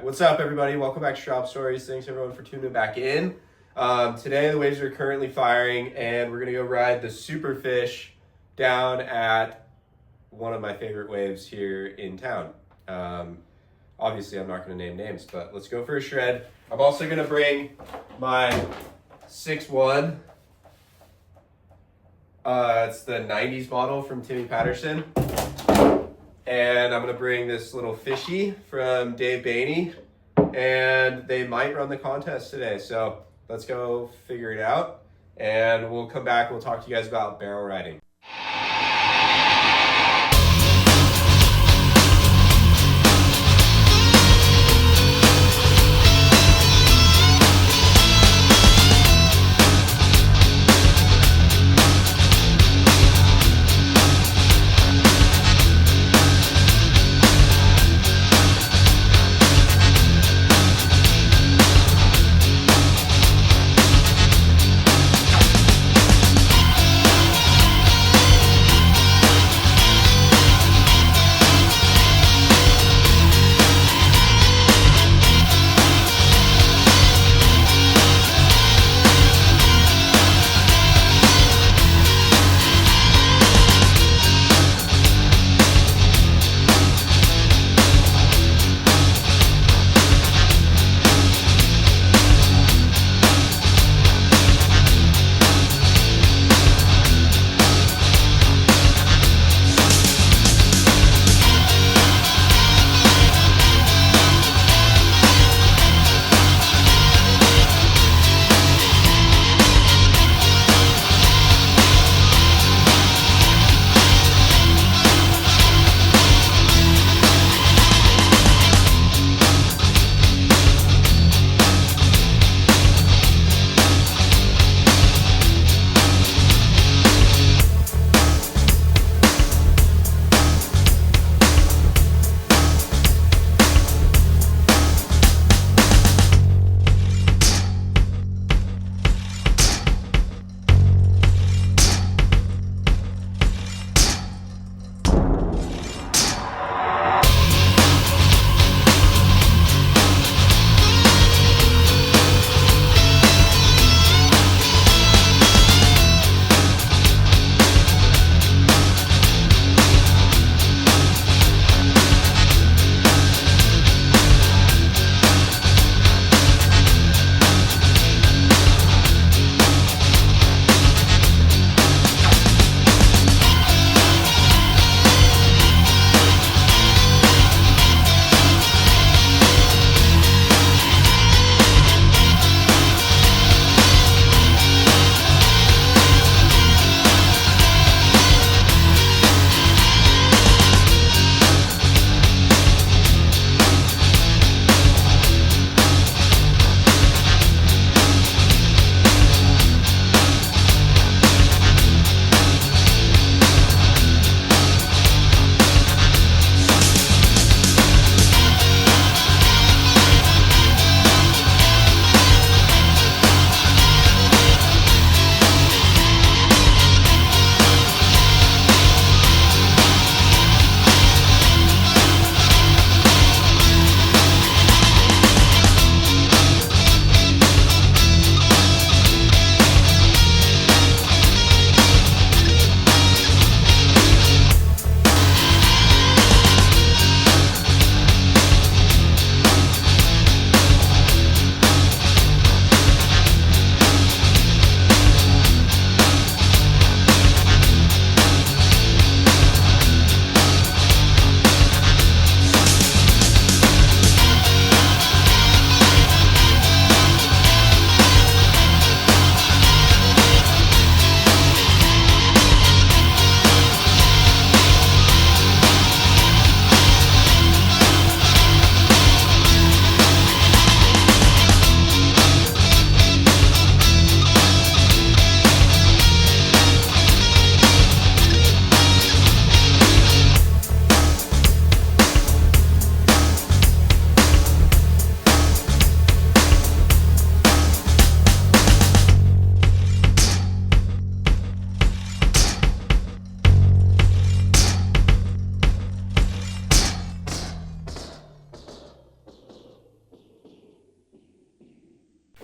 What's up, everybody? Welcome back to Shop Stories. Thanks, everyone, for tuning back in. Today, the waves are currently firing, and we're going to go ride the Superfish down at one of my favorite waves here in town. Obviously, I'm not going to name names, but let's go for a shred. I'm also going to bring my 6'1". It's the 90s model from Timmy Patterson. And I'm going to bring this little fishy from Dave Bainey. And they might run the contest today. So let's go figure it out. And we'll come back and we'll talk to you guys about barrel riding.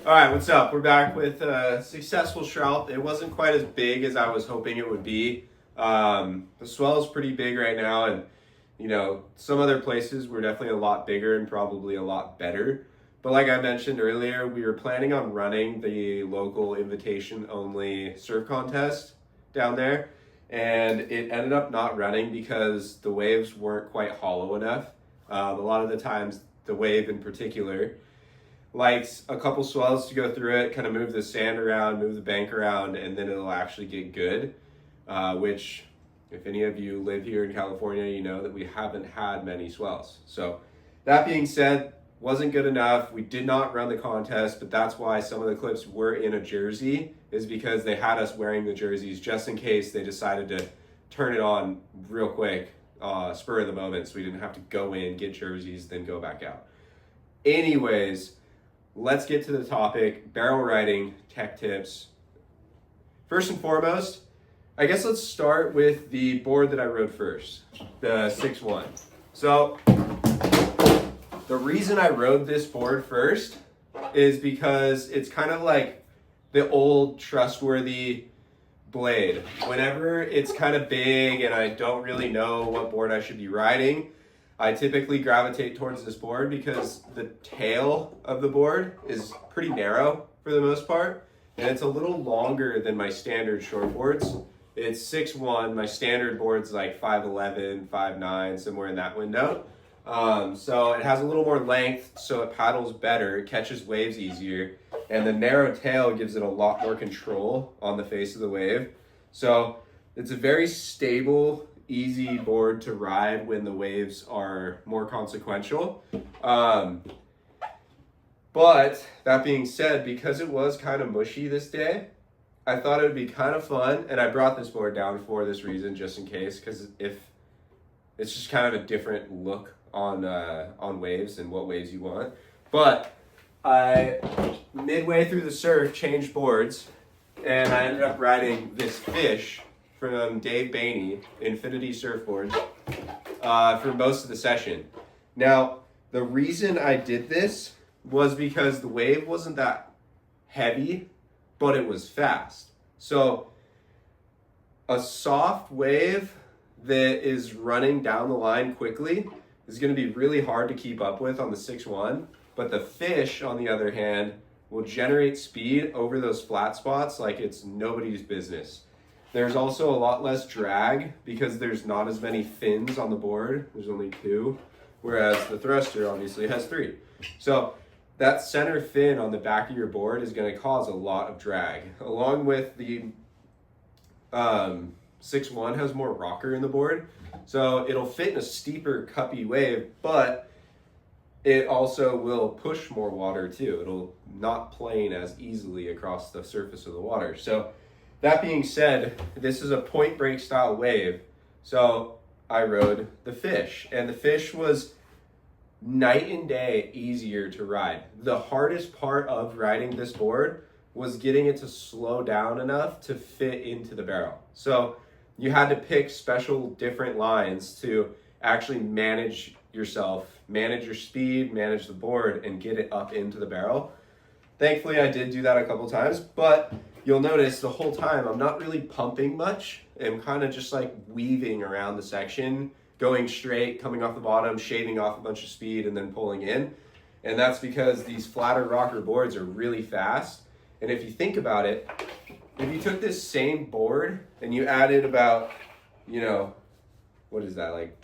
All right, what's up? We're back with a successful Shroud. It wasn't quite as big as I was hoping it would be. The swell is pretty big right now, and some other places were definitely a lot bigger and probably a lot better. But like I mentioned earlier, we were planning on running the local invitation-only surf contest down there, and it ended up not running because the waves weren't quite hollow enough. A lot of the times, the wave in particular likes a couple swells to go through it, kind of move the sand around, move the bank around, and then it'll actually get good, which if any of you live here in California, you know that we haven't had many swells. So that being said, wasn't good enough. We did not run the contest, but that's why some of the clips were in a jersey, is because they had us wearing the jerseys just in case they decided to turn it on real quick, spur of the moment, so we didn't have to go in, get jerseys, then go back out. Anyways, let's get to the topic, barrel riding tech tips. First and foremost, I guess let's start with the board that I rode first, the 6-1. So the reason I rode this board first is because it's kind of like the old trustworthy blade. Whenever it's kind of big and I don't really know what board I should be riding, I typically gravitate towards this board because the tail of the board is pretty narrow for the most part, and it's a little longer than my standard short boards. It's 6'1", my standard board's like 5'11", 5'9", somewhere in that window. So it has a little more length, so it paddles better, it catches waves easier, and the narrow tail gives it a lot more control on the face of the wave. So it's a very stable, easy board to ride when the waves are more consequential. But that being said, because it was kind of mushy this day, I thought it would be kind of fun, and I brought this board down for this reason, just in case, because if it's just kind of a different look on waves and what waves you want. But I, midway through the surf, changed boards, and I ended up riding this fish from Dave Bainey, Infinity Surfboards, for most of the session. Now, the reason I did this was because the wave wasn't that heavy, but it was fast. So a soft wave that is running down the line quickly is going to be really hard to keep up with on the 6'1", but the fish, on the other hand, will generate speed over those flat spots like it's nobody's business. There's also a lot less drag because there's not as many fins on the board. There's only 2, whereas the thruster obviously has 3. So that center fin on the back of your board is going to cause a lot of drag. Along with the 6'1" has more rocker in the board, so it'll fit in a steeper cuppy wave, but it also will push more water too. It'll not plane as easily across the surface of the water. So that being said, this is a point break style wave. So I rode the fish, and the fish was night and day easier to ride. The hardest part of riding this board was getting it to slow down enough to fit into the barrel. So you had to pick special different lines to actually manage yourself, manage your speed, manage the board, and get it up into the barrel. Thankfully, I did do that a couple times, but you'll notice the whole time I'm not really pumping much. I'm kind of just like weaving around the section, going straight, coming off the bottom, shaving off a bunch of speed, and then pulling in. And that's because these flatter rocker boards are really fast. And if you think about it, if you took this same board and you added about, what is that, like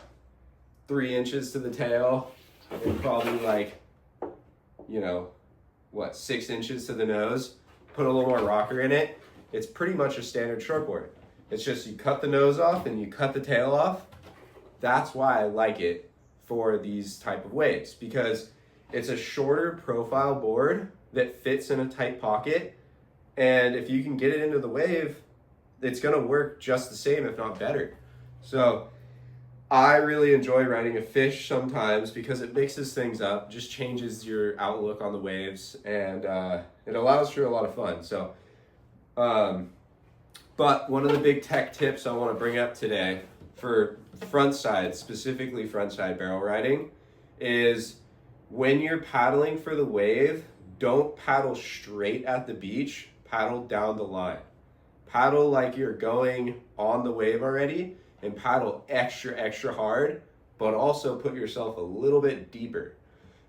3 inches to the tail, and probably like, 6 inches to the nose, put a little more rocker in it, it's pretty much a standard shortboard. It's just you cut the nose off and you cut the tail off. That's why I like it for these type of waves, because it's a shorter profile board that fits in a tight pocket, and if you can get it into the wave, it's going to work just the same, if not better. So I really enjoy riding a fish sometimes because it mixes things up, just changes your outlook on the waves, and it allows for a lot of fun. So, but one of the big tech tips I want to bring up today for front side, specifically front side barrel riding, is when you're paddling for the wave, don't paddle straight at the beach, paddle down the line. Paddle like you're going on the wave already, and paddle extra hard, but also put yourself a little bit deeper.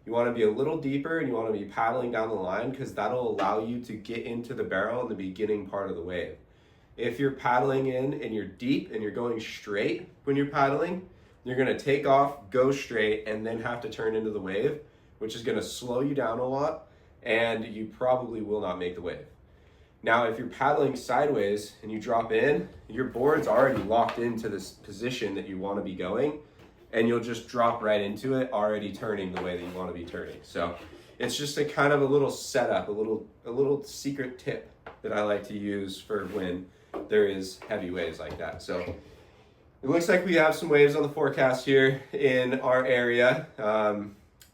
You want to be a little deeper and you want to be paddling down the line because that'll allow you to get into the barrel in the beginning part of the wave. If you're paddling in and you're deep and you're going straight when you're paddling, you're going to take off, go straight, and then have to turn into the wave, which is going to slow you down a lot, and you probably will not make the wave. Now, if you're paddling sideways and you drop in, your board's already locked into this position that you want to be going, and you'll just drop right into it, already turning the way that you want to be turning. So it's just a kind of a little setup, a little secret tip that I like to use for when there is heavy waves like that. So it looks like we have some waves on the forecast here in our area.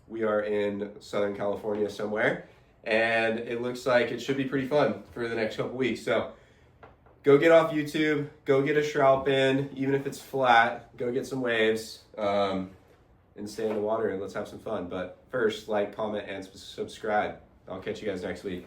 We are in Southern California somewhere, and it looks like it should be pretty fun for the next couple weeks. So go get off YouTube, go get a shroud in, even if it's flat, go get some waves, and stay in the water and let's have some fun. But first, like, comment, and subscribe. I'll catch you guys next week.